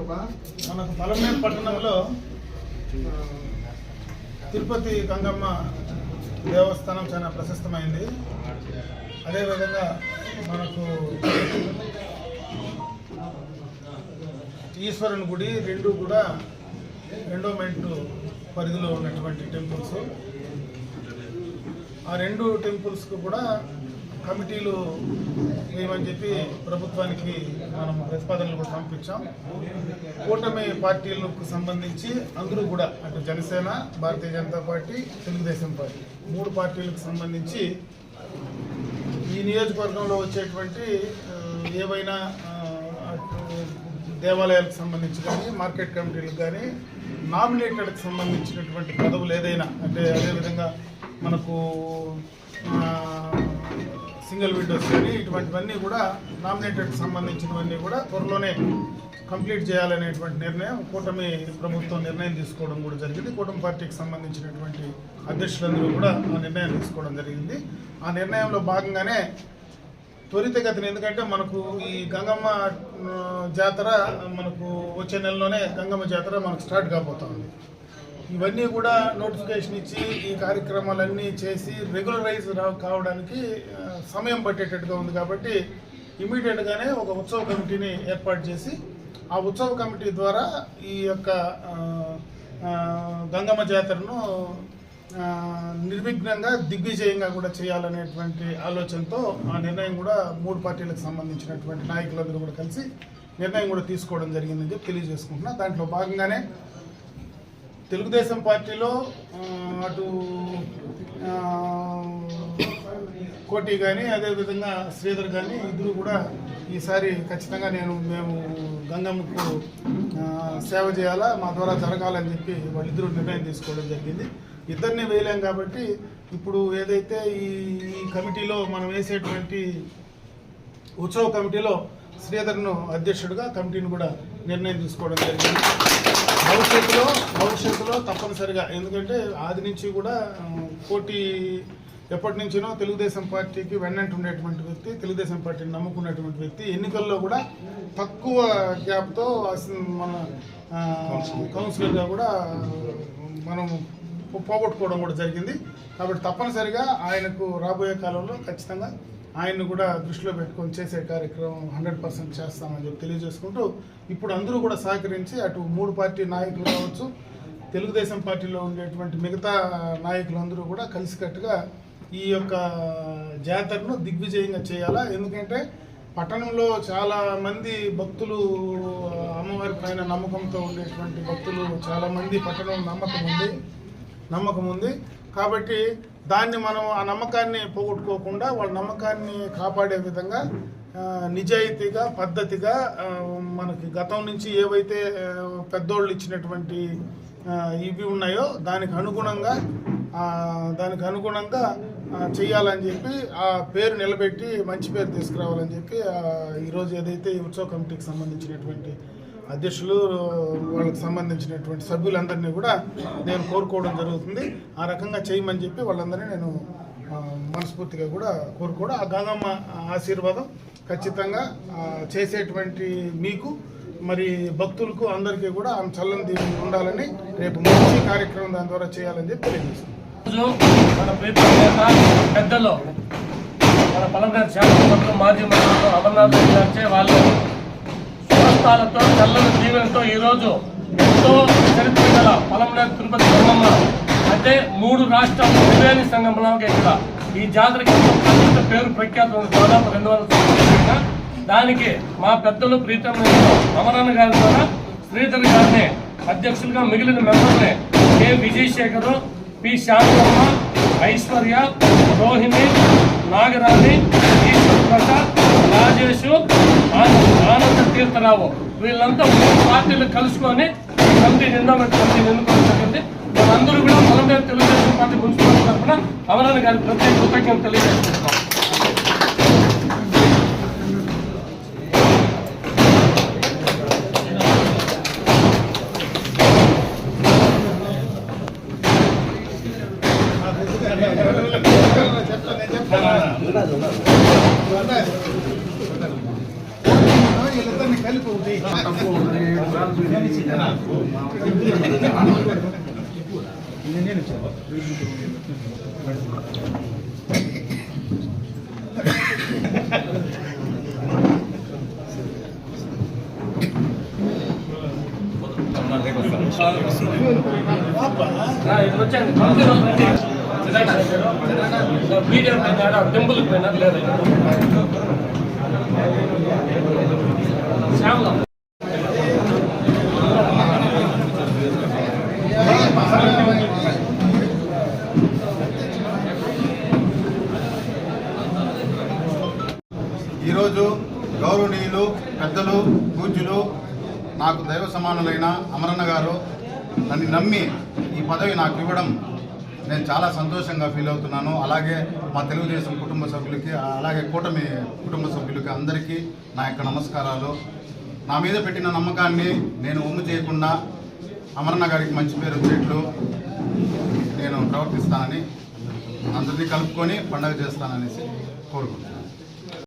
మనకు పలమనేరు పట్టణంలో తిరుపతి గంగమ్మ దేవస్థానం చాలా ప్రశస్తమైంది. అదేవిధంగా మనకు ఈశ్వరుని గుడి రెండు కూడా ఎండోమెంట్ పరిధిలో ఉన్నటువంటి టెంపుల్స్. ఆ రెండు టెంపుల్స్కు కూడా కమిటీలు వేయమని చెప్పి ప్రభుత్వానికి మనం ప్రతిపాదనలు కూడా పంపించాం. కూటమి పార్టీలకు సంబంధించి అందరూ కూడా అటు జనసేన, భారతీయ జనతా పార్టీ, తెలుగుదేశం పార్టీ మూడు పార్టీలకు సంబంధించి ఈ నియోజకవర్గంలో వచ్చేటువంటి ఏవైనా దేవాలయాలకు సంబంధించి కానీ, మార్కెట్ కమిటీలకు కానీ నామినేటెడ్కి సంబంధించినటువంటి పదవులు ఏదైనా అంటే అదేవిధంగా మనకు సింగిల్ విండోస్ కానీ ఇటువంటివన్నీ కూడా నామినేటెడ్కి సంబంధించినవన్నీ కూడా త్వరలోనే కంప్లీట్ చేయాలనేటువంటి నిర్ణయం కూటమి ప్రభుత్వం నిర్ణయం తీసుకోవడం కూడా జరిగింది. కూటమి పార్టీకి సంబంధించినటువంటి అధ్యక్షులందరూ కూడా ఆ నిర్ణయం తీసుకోవడం జరిగింది. ఆ నిర్ణయంలో భాగంగానే త్వరితగతిన, ఎందుకంటే మనకు ఈ గంగమ్మ జాతర మనకు వచ్చే నెలలోనే గంగమ్మ జాతర మనకు స్టార్ట్ కాబోతుంది. ఇవన్నీ కూడా నోటిఫికేషన్ ఇచ్చి ఈ కార్యక్రమాలన్నీ చేసి రెగ్యులరైజ్ కావడానికి సమయం పట్టేటట్టుగా ఉంది. కాబట్టి ఇమీడియట్గానే ఒక ఉత్సవ కమిటీని ఏర్పాటు చేసి ఆ ఉత్సవ కమిటీ ద్వారా ఈ యొక్క గంగమ్మ జాతరను నిర్విఘ్నంగా దిగ్విజయంగా కూడా చేయాలనేటువంటి ఆలోచనతో ఆ నిర్ణయం కూడా మూడు పార్టీలకు సంబంధించినటువంటి నాయకులందరూ కూడా కలిసి నిర్ణయం కూడా తీసుకోవడం జరిగిందని చెప్పి తెలియజేసుకుంటున్నా. దాంట్లో భాగంగానే తెలుగుదేశం పార్టీలో అటు కోటి కానీ అదేవిధంగా శ్రీధర్ కానీ ఇద్దరు కూడా ఈసారి ఖచ్చితంగా మేము గంగమ్మకు సేవ చేయాలా, మా ద్వారా జరగాలని చెప్పి వాళ్ళిద్దరూ నిర్ణయం తీసుకోవడం జరిగింది. ఇద్దరిని వేయలేం కాబట్టి ఇప్పుడు ఏదైతే ఈ కమిటీలో మనం వేసేటువంటి ఉత్సవ కమిటీలో శ్రీధర్ను అధ్యక్షుడిగా కమిటీని కూడా నిర్ణయం తీసుకోవడం జరిగింది. భవిష్యత్తులో తప్పనిసరిగా, ఎందుకంటే ఆది నుంచి కూడా కోటి ఎప్పటి నుంచినో తెలుగుదేశం పార్టీకి వెన్నంటి ఉండేటువంటి వ్యక్తి, తెలుగుదేశం పార్టీని నమ్ముకున్నటువంటి వ్యక్తి. ఎన్నికల్లో కూడా తక్కువ గ్యాప్తో మన కౌన్సిలర్గా కూడా మనం పోగొట్టుకోవడం కూడా జరిగింది. కాబట్టి తప్పనిసరిగా ఆయనకు రాబోయే కాలంలో ఖచ్చితంగా ఆయన్ని కూడా దృష్టిలో పెట్టుకొని చేసే కార్యక్రమం 100% చేస్తామని చెప్పి తెలియజేసుకుంటూ, ఇప్పుడు అందరూ కూడా సహకరించి అటు మూడు పార్టీ నాయకులు కావచ్చు, తెలుగుదేశం పార్టీలో ఉండేటువంటి మిగతా నాయకులందరూ కూడా కలిసికట్టుగా ఈ యొక్క జాతరను దిగ్విజయంగా చేయాలా. ఎందుకంటే పట్టణంలో చాలా మంది భక్తులు, అమ్మవారి పైన నమ్మకంతో ఉండేటువంటి భక్తులు చాలామంది పట్టణం నమ్మకం ఉంది. కాబట్టి దాన్ని మనం ఆ నమ్మకాన్ని పోగొట్టుకోకుండా వాళ్ళ నమ్మకాన్ని కాపాడే విధంగా నిజాయితీగా, పద్ధతిగా మనకి గతం నుంచి ఏవైతే పెద్దోళ్ళు ఇచ్చినటువంటి ఇవి ఉన్నాయో దానికి అనుగుణంగా చేయాలని చెప్పి ఆ పేరు నిలబెట్టి మంచి పేరు తీసుకురావాలని చెప్పి ఈరోజు ఏదైతే ఈ ఉత్సవ కమిటీకి సంబంధించినటువంటి అధ్యక్షులు, వాళ్ళకి సంబంధించినటువంటి సభ్యులందరినీ కూడా నేను కోరుకోవడం జరుగుతుంది. ఆ రకంగా చేయమని చెప్పి వాళ్ళందరినీ నేను మనస్ఫూర్తిగా కూడా కోరుకోవడం. ఆ గంగమ్మ ఆశీర్వాదం ఖచ్చితంగా చేసేటువంటి మీకు, మరి భక్తులకు అందరికీ కూడా ఆమె చల్లని దీవెన ఉండాలని, రేపు మంచి కార్యక్రమం దాని ద్వారా చేయాలని చెప్పి తెలియజేస్తున్నాను. మన పెద్దలు మన పలమనేరు శాసనసభ్యులు మాజీ మంత్రులు అమర్నాథ్ గారిచే వాళ్ళు స్వస్థాలతో చల్లని దీవెనతో ఈరోజు ఎంతో చరిత్ర గల పలమనేరు తిరుపతి గంగమ్మ అంటే 3 రాష్ట్రాల త్రివేణి సంగమంలో ఇక్కడ ఈ జాతరకి ప్రసిద్ధ పేరు ప్రఖ్యాతం ఉంది. దాదాపు 200 సంవత్సరాలు. దానికి మా పెద్దలు ప్రీతం అమరన్న గారి ద్వారా శ్రీధర్ గారిని అధ్యక్షులుగా, మిగిలిన మెంబర్ని కె విజయశేఖరు, పి శాంతమ్మ, ఐశ్వర్య, రోహిణి, నాగరాణి, ఈశ్వర్ ప్రసాద్, రాజేష్, ఆనంద తీర్థరావు వీళ్ళంతా 3 పార్టీలు కలుసుకొని కమిటీ ఎన్నుకోవడం జరిగింది. వాళ్ళందరూ కూడా పలమనేరు తెలుగుదేశం పార్టీ మున్సిపల్ తరఫున అమరన్న గారి ప్రత్యేక కృతజ్ఞతలు తెలియజేస్తున్నాం. వీళ్ళిద్దరిని కలిపి ఒకటి. వీడియో పైన టెంపుల్ పైన లేదు శ్యామల ఈరోజు గౌరవనీయులు పెద్దలు పూజ్యులు నాకు దైవ సమానులైన అమరన్న గారు నన్ను నమ్మి ఈ పదవి నాకు ఇవ్వడం నేను చాలా సంతోషంగా ఫీల్ అవుతున్నాను. అలాగే మా తెలుగుదేశం కుటుంబ సభ్యులకి, అలాగే కూటమి కుటుంబ సభ్యులకి అందరికీ నా యొక్క నమస్కారాలు. నా మీద పెట్టిన నమ్మకాన్ని నేను ఒమ్ము చేయకుండా అమరన్న గారికి మంచి పేరు వచ్చేట్లు నేను ప్రవర్తిస్తానని, అందరినీ కలుపుకొని పండగ చేస్తాననేసి కోరుకుంటున్నాను.